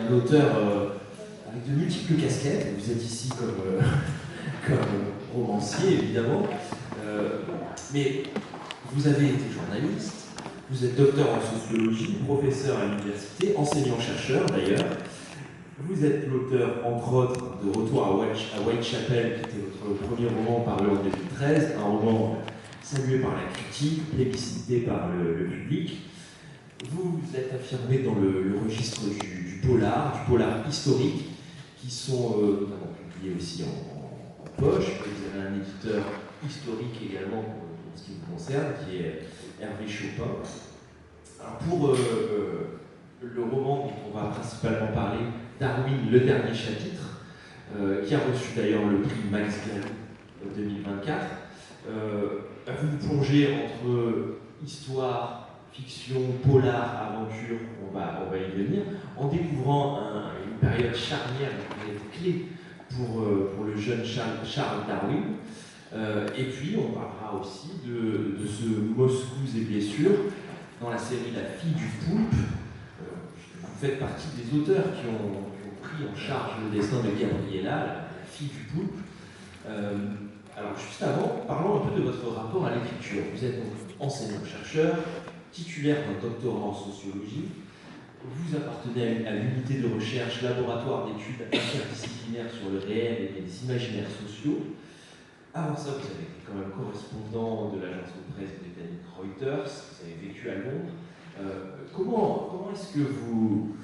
un auteur avec de multiples casquettes. Vous êtes ici comme romancier, évidemment. Mais vous avez été journaliste, vous êtes docteur en sociologie, professeur à l'université, enseignant-chercheur d'ailleurs. Vous êtes l'auteur, entre autres, de Retour à Whitechapel, qui était votre premier roman paru en 2013, un roman salué par la critique, plébiscité par le public. Vous vous êtes affirmé dans le registre du polar historique, qui sont notamment publiés aussi en poche. Vous avez un éditeur historique également pour ce qui vous concerne, qui est Hervé Chopin. Alors pour le roman dont on va principalement parler, Darwin, le dernier chapitre, qui a reçu d'ailleurs le prix Max Gallo 2024, vous vous plongez entre histoire, fiction, polar, aventure, on va y venir, en découvrant une période charnière, une période clé pour le jeune Charles Darwin. Et puis on parlera aussi de ce Moscou et blessures dans la série La fille du poulpe. Vous faites partie des auteurs qui ont pris en charge le destin de Gabriella, la fille du poulpe. Alors juste avant, parlons un peu de votre rapport à l'écriture. Vous êtes donc enseignant-chercheur, titulaire d'un doctorat en sociologie. Vous appartenez à l'unité de recherche laboratoire d'études interdisciplinaires sur le réel et les imaginaires sociaux. Avant ça, vous avez été quand même correspondant de l'agence de presse britannique Reuters, vous avez vécu à Londres. Comment est-ce que vous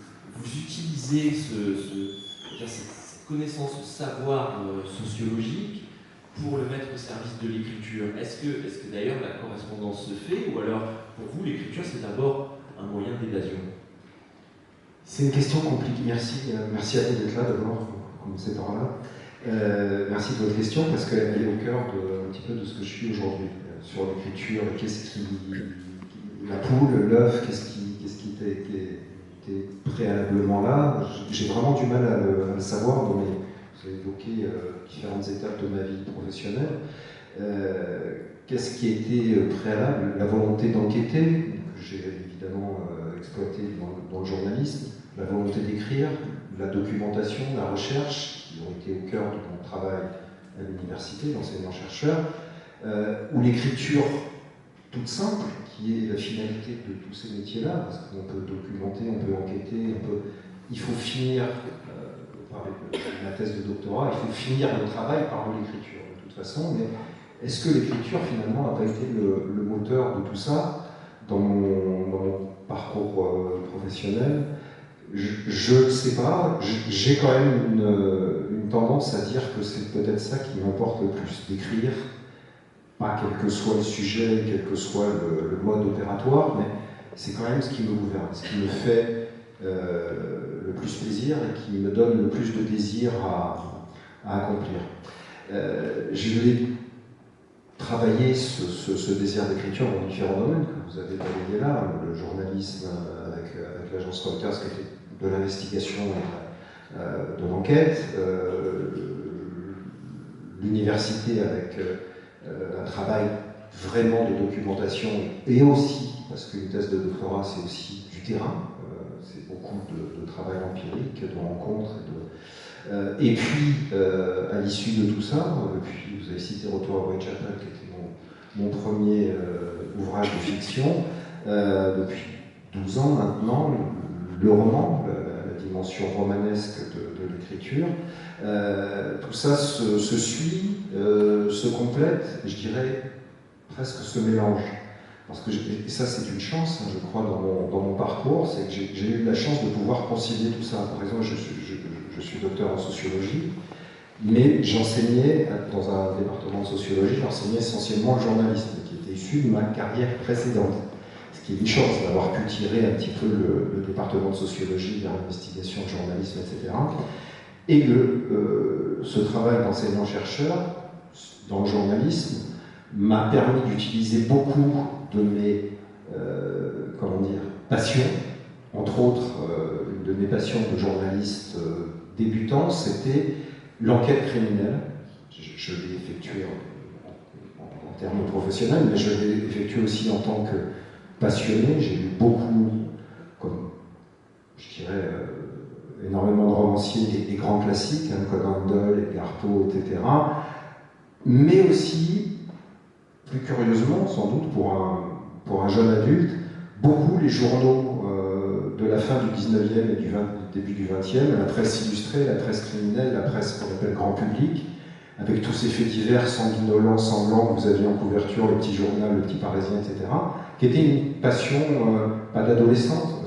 utilisez cette connaissance, ce savoir sociologique pour le mettre au service de l'écriture? Est-ce que d'ailleurs la correspondance se fait, ou alors pour vous l'écriture c'est d'abord un moyen d'évasion? C'est une question compliquée. Merci à vous d'être là d'abord, pour commencer par là. Merci de votre question parce qu'elle est au cœur un petit peu de ce que je suis aujourd'hui. Sur l'écriture, qu'est-ce qui. La poule, l'œuf, qu'est-ce qui était préalablement là? J'ai vraiment du mal à le savoir. Vous avez évoqué différentes étapes de ma vie professionnelle. Qu'est-ce qui était préalable? La volonté d'enquêter, que j'ai évidemment exploité dans le journalisme, la volonté d'écrire, la documentation, la recherche, qui ont été au cœur de mon travail à l'université, d'enseignant-chercheur, ou l'écriture toute simple, qui est la finalité de tous ces métiers-là, parce qu'on peut documenter, on peut enquêter, il faut finir, par ma thèse de doctorat, il faut finir le travail par l'écriture, de toute façon, mais est-ce que l'écriture, finalement, n'a pas été le moteur de tout ça dans mon parcours professionnel? Je ne sais pas, j'ai quand même une tendance à dire que c'est peut-être ça qui m'importe le plus, d'écrire, pas quel que soit le sujet, quel que soit le mode opératoire, mais c'est quand même ce qui me gouverne, ce qui me fait le plus plaisir et qui me donne le plus de désir à accomplir. Je vais travailler ce désir d'écriture dans différents domaines que vous avez balayé là, le journalisme avec l'agence Reuters qui était de l'investigation et de l'enquête, l'université avec un travail vraiment de documentation et aussi, parce qu'une thèse de doctorat c'est aussi du terrain, c'est beaucoup de travail empirique, de rencontres, et puis à l'issue de tout ça, puis vous avez cité Retour à Whitechapel qui était mon premier ouvrage de fiction, depuis 12 ans maintenant, le roman, la dimension romanesque de l'écriture, tout ça se suit, se complète, je dirais presque se mélange. Parce que et ça c'est une chance, hein, je crois, dans mon parcours, c'est que j'ai eu la chance de pouvoir concilier tout ça. Par exemple, je suis docteur en sociologie, mais j'enseignais dans un département de sociologie, j'enseignais essentiellement le journalisme, qui était issu de ma carrière précédente. Ce qui est une chance d'avoir pu tirer un petit peu le département de sociologie vers l'investigation, le journalisme, etc. Et ce travail d'enseignant-chercheur dans le journalisme m'a permis d'utiliser beaucoup de mes passions. Entre autres, une de mes passions de journaliste débutant, c'était l'enquête criminelle. Je l'ai effectuée en termes professionnels, mais je l'ai effectuée aussi en tant que passionné. J'ai lu beaucoup, comme je dirais énormément de romanciers et grands classiques, hein, Conan Doyle, Edgar Poe, etc. Mais aussi, plus curieusement, sans doute pour un jeune adulte, beaucoup les journaux de la fin du 19e et du début du 20e, la presse illustrée, la presse criminelle, la presse qu'on appelle grand public, avec tous ces faits divers sanguinolents, sanglants que vous aviez en couverture, le petit journal, le petit Parisien, etc., qui était une passion, pas d'adolescente,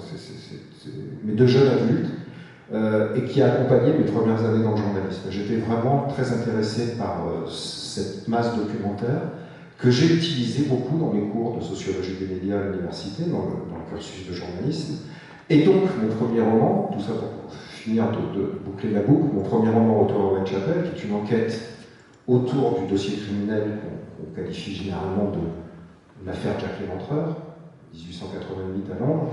mais de jeunes adultes, et qui a accompagné mes premières années dans le journalisme. J'étais vraiment très intéressé par cette masse documentaire que j'ai utilisée beaucoup dans mes cours de sociologie des médias à l'université, dans le cursus de journalisme. Et donc, mon premier roman, tout ça pour finir de boucler la boucle, mon premier roman, Retour à Whitechapel, qui est une enquête autour du dossier criminel qu'on qualifie généralement de l'affaire Jack l'Éventreur, 1888 à Londres.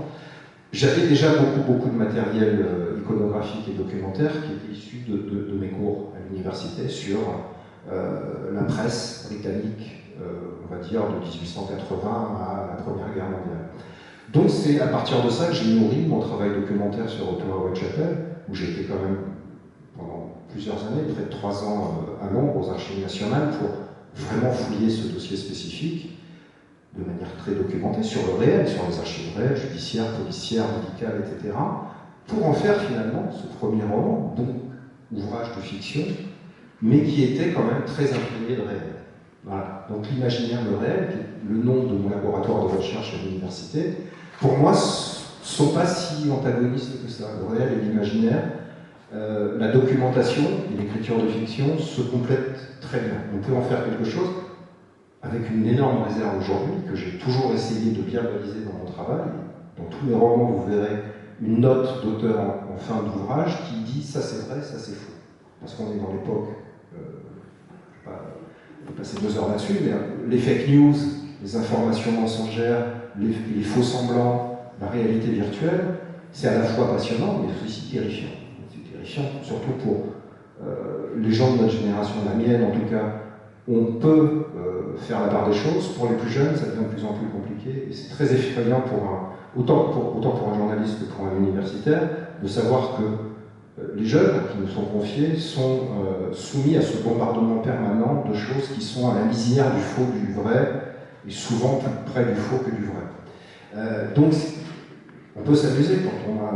J'avais déjà beaucoup de matériel iconographique et documentaire qui était issu de mes cours à l'université sur la presse britannique, on va dire, de 1880 à la Première Guerre mondiale. Donc c'est à partir de ça que j'ai nourri mon travail documentaire sur Retour à Whitechapel, où j'ai été quand même pendant plusieurs années, près de 3 ans à Londres, aux Archives nationales, pour vraiment fouiller ce dossier spécifique de manière très documentée, sur le réel, sur les archives réelles, judiciaires, policières, médicales, etc., pour en faire finalement ce premier roman, donc ouvrage de fiction, mais qui était quand même très imprégné de réel. Voilà. Donc l'imaginaire, le réel, qui est le nom de mon laboratoire de recherche à l'université, pour moi, ne sont pas si antagonistes que ça. Le réel et l'imaginaire, la documentation et l'écriture de fiction se complètent très bien. On peut en faire quelque chose avec une énorme réserve aujourd'hui, que j'ai toujours essayé de bien baliser dans mon travail. Dans tous mes romans, vous verrez une note d'auteur en fin d'ouvrage qui dit ça c'est vrai, ça c'est faux. Parce qu'on est dans l'époque, je ne vais pas passer 2 heures là-dessus, mais les fake news, les informations mensongères, les faux semblants, la réalité virtuelle, c'est à la fois passionnant, mais aussi terrifiant. C'est terrifiant, surtout pour les gens de notre génération, la mienne en tout cas. On peut faire la part des choses. Pour les plus jeunes, ça devient de plus en plus compliqué. Et c'est très effrayant autant pour un journaliste que pour un universitaire, de savoir que les jeunes qui nous sont confiés sont soumis à ce bombardement permanent de choses qui sont à la lisière du faux, du vrai, et souvent plus près du faux que du vrai. Donc, on peut s'amuser quand on a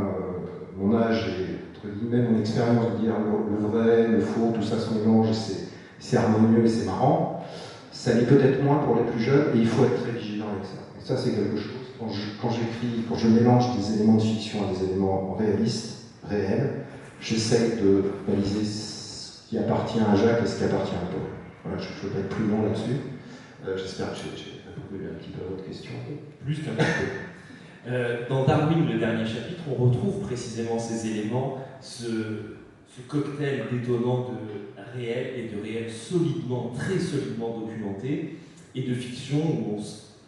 mon âge et, entre guillemets, mon expérience de dire le vrai, le faux, tout ça se mélange, c'est harmonieux et c'est marrant. Ça l'est peut-être moins pour les plus jeunes, et il faut être très vigilant avec ça. Et ça, c'est quelque chose. Quand j'écris, quand je mélange des éléments de fiction à des éléments réalistes, réels, j'essaye de baliser ce qui appartient à Jacques et ce qui appartient à Paul. Voilà, je ne veux pas être plus long là-dessus. J'espère que j'ai répondu un petit peu à votre question. Plus qu'un petit peu. Dans Darwin, le dernier chapitre, on retrouve précisément ces éléments, ce cocktail détonnant de réel et de réel solidement, très solidement documenté, et de fiction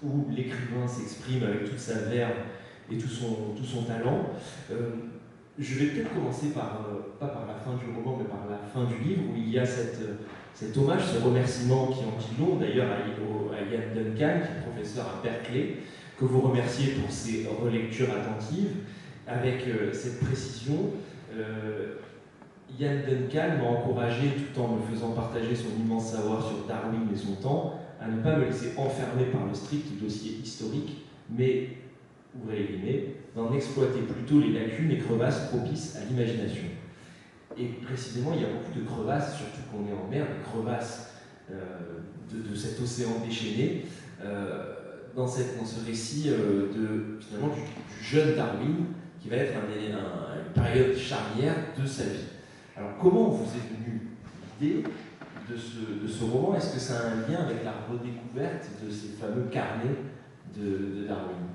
où l'écrivain s'exprime avec toute sa verve et tout son talent. Je vais peut-être commencer pas par la fin du roman, mais par la fin du livre, où il y a cet hommage, ce remerciement qui en dit long, d'ailleurs à Ian Duncan, qui est professeur à Berkeley, que vous remerciez pour ses relectures attentives, avec cette précision. Ian Duncan m'a encouragé, tout en me faisant partager son immense savoir sur Darwin et son temps, à ne pas me laisser enfermer par le strict dossier historique, mais, ouvrez les guillemets, d'en exploiter plutôt les lacunes et crevasses propices à l'imagination. Et précisément, il y a beaucoup de crevasses, surtout qu'on est en mer, des crevasses de cet océan déchaîné, dans ce récit finalement du jeune Darwin, qui va être une période charnière de sa vie. Alors, comment vous est venue l'idée de ce roman? Est-ce que ça a un lien avec la redécouverte de ces fameux carnets de Darwin?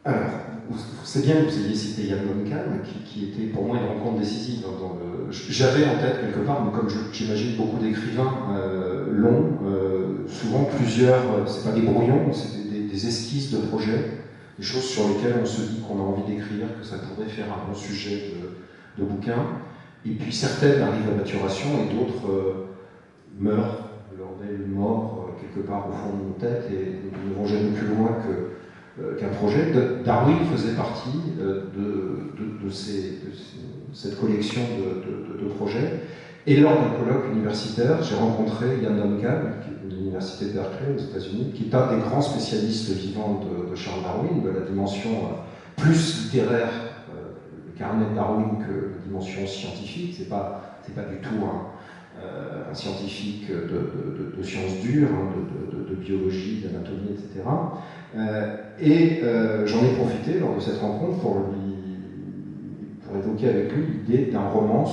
Alors, c'est bien que vous ayez cité Ian Duncan, qui était pour moi une rencontre décisive. J'avais en tête quelque part, mais comme j'imagine beaucoup d'écrivains longs, souvent plusieurs, c'est pas des brouillons, c'est des esquisses de projets, des choses sur lesquelles on se dit qu'on a envie d'écrire, que ça pourrait faire un bon sujet de bouquin. Et puis certaines arrivent à maturation et d'autres meurent, leur belle mort quelque part au fond de nos têtes et ne vont jamais plus loin qu'un projet. Darwin faisait partie de cette collection de projets. Et lors d'un colloque universitaire, j'ai rencontré Ian Duncan, qui est de l'université de Berkeley aux États-Unis, qui est un des grands spécialistes vivants de Charles Darwin, de la dimension plus littéraire, le carnet de Darwin, que la dimension scientifique. C'est pas du tout un scientifique de sciences dures, de biologie, d'anatomie, etc. J'en ai profité lors de cette rencontre pour évoquer avec lui l'idée d'un roman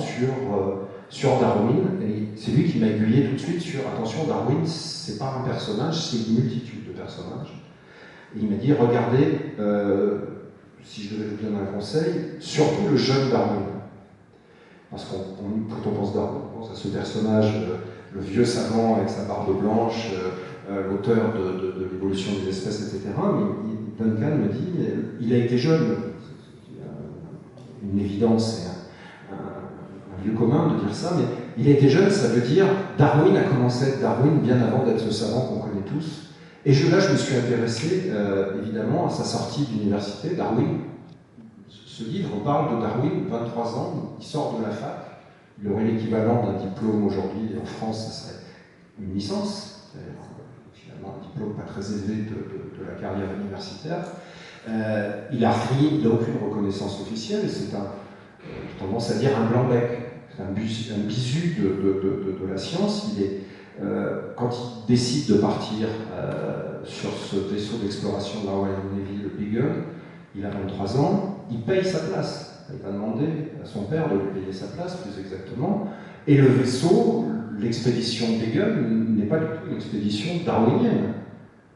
sur Darwin. Et c'est lui qui m'a aiguillé tout de suite sur attention, Darwin, c'est pas un personnage, c'est une multitude de personnages. Et il m'a dit regardez, si je devais vous donner un conseil, surtout le jeune Darwin. Parce que quand on pense Darwin, on pense à ce personnage, le vieux savant avec sa barbe blanche, l'auteur de l'évolution des espèces, etc. Mais Duncan me dit, il a été jeune. C'est une évidence, c'est un lieu commun de dire ça, mais il a été jeune, ça veut dire Darwin a commencé à être Darwin bien avant d'être ce savant qu'on connaît tous. Et là, je me suis intéressé, évidemment, à sa sortie d'université, Darwin. Ce livre parle de Darwin, 23 ans, il sort de la fac. Il aurait l'équivalent d'un diplôme aujourd'hui, en France, ça serait une licence, finalement un diplôme pas très élevé de la carrière universitaire. Il n'a aucune reconnaissance officielle, c'est j'ai tendance à dire un blanc-bec, c'est un bisu de la science. Quand il décide de partir sur ce vaisseau d'exploration de la Royal Navy, le Beagle, il a 23 ans, il paye sa place. Il va demander à son père de lui payer sa place, plus exactement. Et le vaisseau, l'expédition Beagle, n'est pas du tout une expédition darwinienne.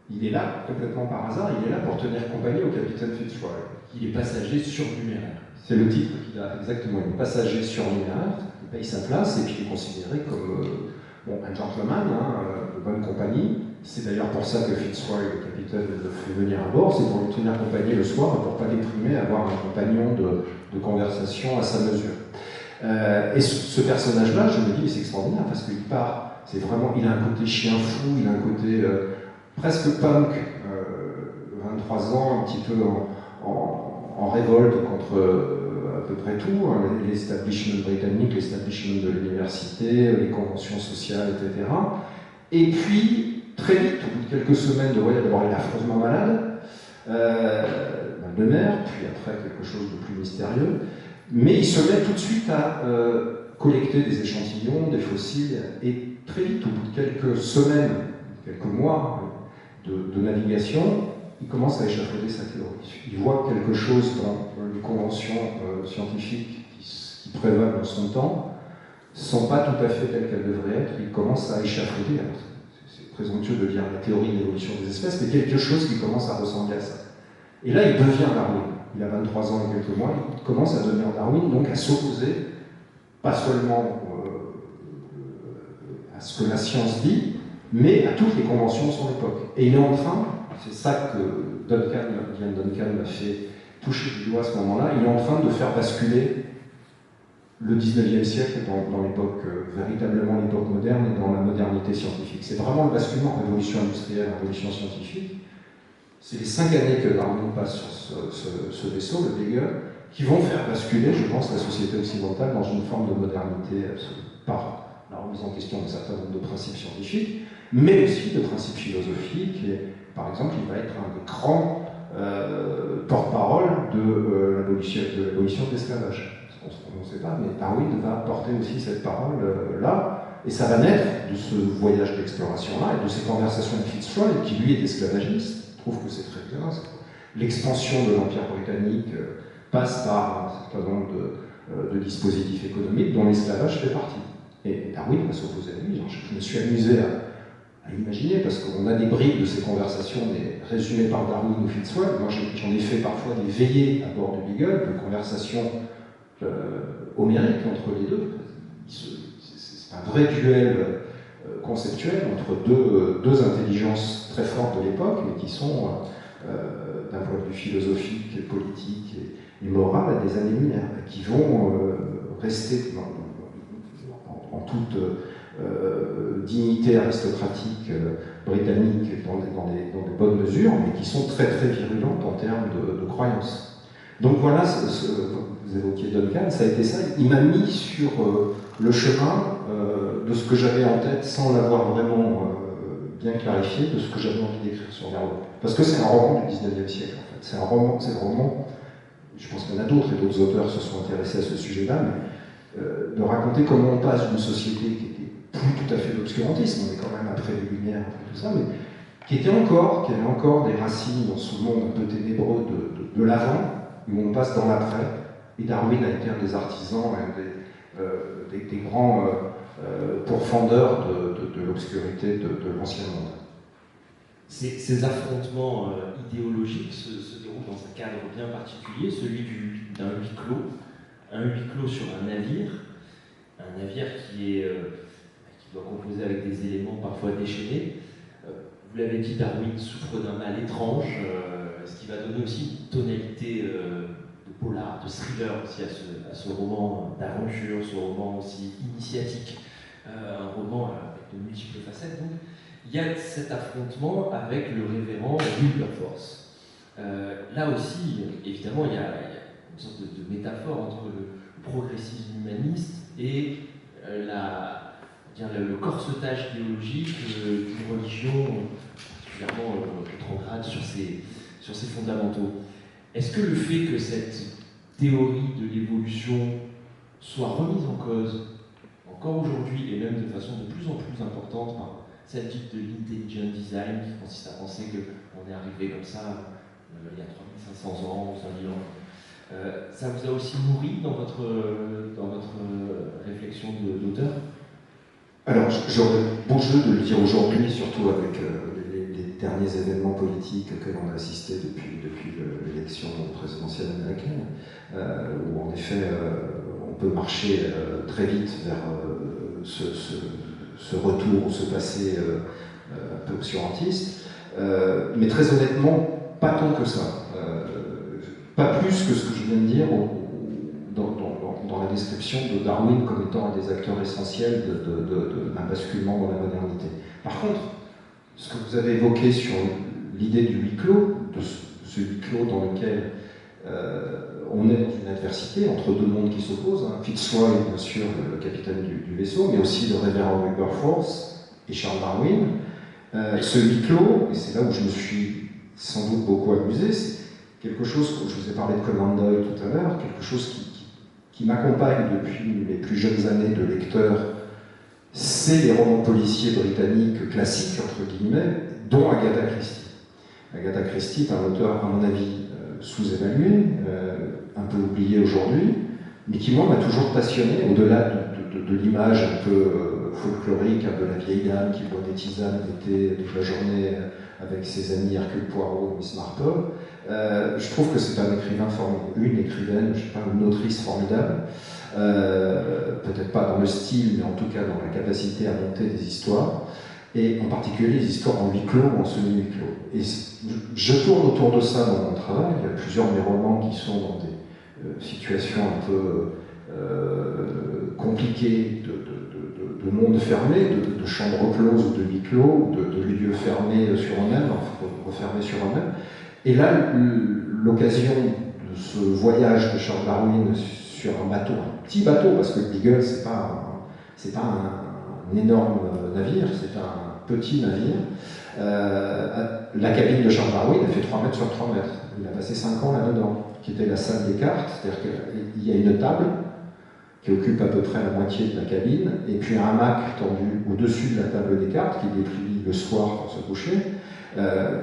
Il est là, complètement par hasard, il est là pour tenir compagnie au capitaine Fitzroy. Il est passager surnuméraire. C'est le titre qu'il a, exactement. Il est passager surnuméraire, il paye sa place, et puis il est considéré comme un gentleman, de bonne compagnie. C'est d'ailleurs pour ça que Fitzroy, le capitaine, le fait venir à bord, c'est pour lui tenir compagnie le soir et pour ne pas déprimer, avoir un compagnon de conversation à sa mesure. Et ce personnage-là, je me dis, c'est extraordinaire parce qu'il part, il a un côté chien fou, il a un côté presque punk, 23 ans, un petit peu en révolte contre à peu près tout, l'establishment britannique, l'establishment de l'université, les conventions sociales, etc. Et puis, très vite, au bout de quelques semaines de voyage, d'abord il est affreusement malade, mal de mer, puis après quelque chose de plus mystérieux, mais il se met tout de suite à collecter des échantillons, des fossiles, et très vite, au bout de quelques semaines, quelques mois de navigation, il commence à échafauder sa théorie. Il voit quelque chose dans les conventions scientifiques qui prévalent dans son temps, ne sont pas tout à fait telles qu'elles devraient être, il commence à échafauder. C'est présomptueux de dire la théorie de l'évolution des espèces, mais quelque chose qui commence à ressembler à ça. Et là, il devient Darwin. Il a 23 ans et quelques mois, il commence à devenir Darwin, donc à s'opposer, pas seulement à ce que la science dit, mais à toutes les conventions de son époque. Et il est en train, c'est ça que Ian Duncan m'a fait toucher du doigt à ce moment-là, il est en train de faire basculer le 19e siècle dans l'époque, véritablement l'époque moderne et dans la modernité scientifique. C'est vraiment le basculement, révolution industrielle, révolution scientifique. C'est les 5 années que Darwin passe sur ce vaisseau, le Beagle, qui vont faire basculer, je pense, la société occidentale dans une forme de modernité absolue, par la remise en question d'un certain nombre de principes scientifiques, mais aussi de principes philosophiques. Et, par exemple, il va être un des grands porte-parole de l'abolition de l'esclavage. On ne sait pas, mais Darwin va porter aussi cette parole-là, et ça va naître de ce voyage d'exploration-là et de ces conversations de Fitzroy, qui lui est esclavagiste. Je trouve que c'est très bien. L'expansion de l'Empire britannique passe par un certain nombre de dispositifs économiques dont l'esclavage fait partie. Et Darwin va s'opposer à lui. Je me suis amusé à imaginer, parce qu'on a des bribes de ces conversations, des résumées par Darwin ou Fitzroy. Moi, j'en ai fait parfois des veillées à bord du Beagle, de conversations homériques entre les deux. C'est un vrai duel conceptuel entre deux intelligences très fortes de l'époque, mais qui sont, d'un point de vue philosophique, politique et moral, à des années-lumière, qui vont rester en toute dignité aristocratique britannique dans des bonnes mesures, mais qui sont très très virulentes en termes de croyances. Donc voilà, vous évoquiez Duncan, ça a été ça. Il m'a mis sur le chemin de ce que j'avais en tête sans l'avoir vraiment bien clarifié, de ce que j'avais envie d'écrire sur Verlaine. Parce que c'est un roman du 19e siècle en fait. C'est un roman, je pense qu'il y en a d'autres et d'autres auteurs se sont intéressés à ce sujet-là, mais de raconter comment on passe d'une société qui était plus tout à fait d'obscurantisme, on est quand même après les Lumières, après tout ça, mais qui avait encore des racines dans ce monde un peu ténébreux de l'avant, où on passe dans l'après, et Darwin a été un des artisans, des grands pourfendeurs de l'obscurité de l'ancien monde. Ces affrontements idéologiques se déroulent dans un cadre bien particulier, celui d'un huis clos. Un huis clos sur un navire qui doit composer avec des éléments parfois déchaînés. Vous l'avez dit, Darwin souffre d'un mal étrange, ce qui va donner aussi une tonalité de polar, de thriller aussi à ce roman d'aventure, ce roman aussi initiatique, un roman avec de multiples facettes. Donc, il y a cet affrontement avec le révérend Wilberforce. Là aussi, évidemment, il y a une sorte de métaphore entre le progressisme humaniste et le corsetage idéologique d'une religion particulièrement rétrograde sur ses fondamentaux. Est-ce que le fait que cette théorie de l'évolution soit remise en cause encore aujourd'hui, et même de façon de plus en plus importante par celle dite de l'intelligent design, qui consiste à penser qu'on est arrivé comme ça il y a 3500 ans, 5000 ans, ça vous a aussi nourri dans votre réflexion d'auteur? Alors, j'aurais beau jeu de le dire aujourd'hui, surtout avec les derniers événements politiques que l'on a assistés depuis l'élection présidentielle américaine, où en effet on peut marcher très vite vers ce retour ou ce passé un peu obscurantiste, mais très honnêtement, pas tant que ça. Pas plus que ce que je viens de dire dans la description de Darwin comme étant un des acteurs essentiels d'un basculement dans la modernité. Par contre, ce que vous avez évoqué sur l'idée du huis clos, de ce huis clos dans lequel on est dans une adversité entre deux mondes qui s'opposent, hein. Fitzroy, bien sûr, le capitaine du vaisseau, mais aussi le révérend Wilberforce et Charles Darwin. Ce huis clos, et c'est là où je me suis sans doute beaucoup amusé, c'est quelque chose, je vous ai parlé de Conan Doyle tout à l'heure, quelque chose qui m'accompagne depuis les plus jeunes années de lecteur, c'est les romans policiers britanniques classiques, entre guillemets, dont Agatha Christie. Agatha Christie est un auteur, à mon avis, sous-évalué, un peu oublié aujourd'hui, mais qui, moi, m'a toujours passionné, au-delà de l'image un peu folklorique, un peu la vieille dame qui boit des tisanes l'été toute la journée avec ses amis Hercule Poirot et Miss Marple. Je trouve que c'est un écrivain formidable, une écrivaine, je sais pas, une autrice formidable, peut-être pas dans le style, mais en tout cas dans la capacité à monter des histoires, et en particulier des histoires en huis clos ou en semi-huis clos. Et je tourne autour de ça dans mon travail. Il y a plusieurs de mes romans qui sont dans des situations un peu compliquées de monde fermé, de chambres closes ou de huis clos, de lieux fermés sur eux-mêmes, refermés sur eux-mêmes. Et là, l'occasion de ce voyage de Charles Darwin sur un bateau, un petit bateau, parce que le Beagle, c'est pas un énorme navire, c'est un petit navire. La cabine de Charles Darwin, elle fait 3 mètres sur 3 mètres. Il a passé 5 ans là-dedans, qui était la salle des cartes, c'est-à-dire qu'il y a une table qui occupe à peu près la moitié de la cabine, et puis un hamac tendu au-dessus de la table des cartes, qui déplie le soir pour se coucher.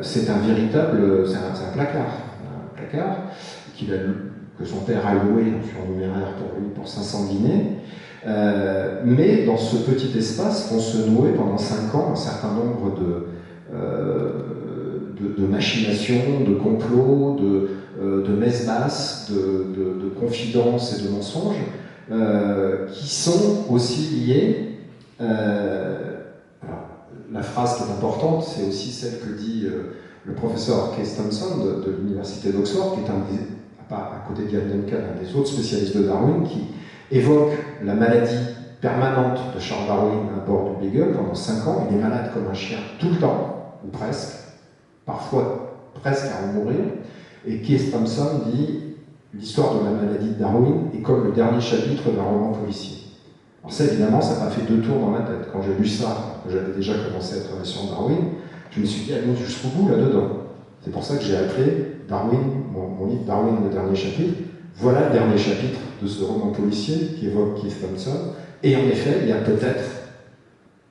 C'est un véritable, c'est un placard que son père a loué en surnuméraire pour lui pour 500 dîners. Mais dans ce petit espace vont se nouer pendant 5 ans un certain nombre de machinations, de complots, de messes basses, de confidences et de mensonges qui sont aussi liés. La phrase qui est importante, c'est aussi celle que dit le professeur Case Thompson de l'université d'Oxford, qui est à côté d'Ian Duncan, un des autres spécialistes de Darwin, qui évoque la maladie permanente de Charles Darwin à bord du Beagle pendant 5 ans. Il est malade comme un chien tout le temps, ou presque, parfois presque à en mourir. Et Keith Thompson dit l'histoire de la maladie de Darwin est comme le dernier chapitre d'un roman policier. Alors ça, évidemment, ça m'a fait 2 tours dans ma tête. Quand j'ai lu ça, que j'avais déjà commencé à travailler sur Darwin, je me suis dit, allons jusqu'au bout là-dedans. C'est pour ça que j'ai appelé Darwin, mon livre Darwin, le dernier chapitre. Voilà le dernier chapitre de ce roman policier qui évoque Keith Thompson. Et en effet, il y a peut-être,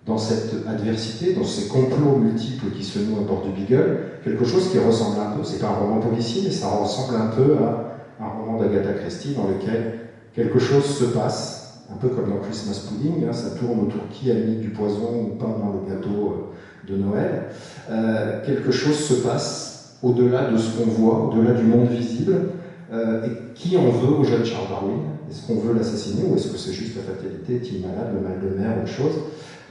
dans cette adversité, dans ces complots multiples qui se nouent à bord du Beagle, quelque chose qui ressemble un peu, c'est pas un roman policier, mais ça ressemble un peu à un roman d'Agatha Christie dans lequel quelque chose se passe, un peu comme dans Christmas Pudding, hein, ça tourne autour qui a mis du poison ou pas dans le gâteau de Noël. Quelque chose se passe au-delà de ce qu'on voit, au-delà du monde visible, et qui en veut au jeune Charles Darwin? Est-ce qu'on veut l'assassiner ou est-ce que c'est juste la fatalité, est-il malade, le mal de mer, autre chose?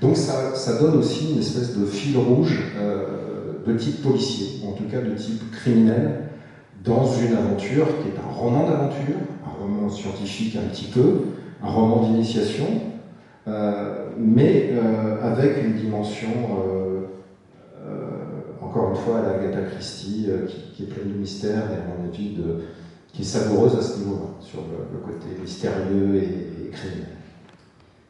Donc ça donne aussi une espèce de fil rouge de type policier, ou en tout cas de type criminel, dans une aventure qui est un roman d'aventure, un roman scientifique un petit peu, un roman d'initiation, mais avec une dimension, encore une fois, à la Agatha Christie, qui est pleine de mystère et à mon avis qui est savoureuse à ce niveau-là, sur le côté mystérieux et criminel.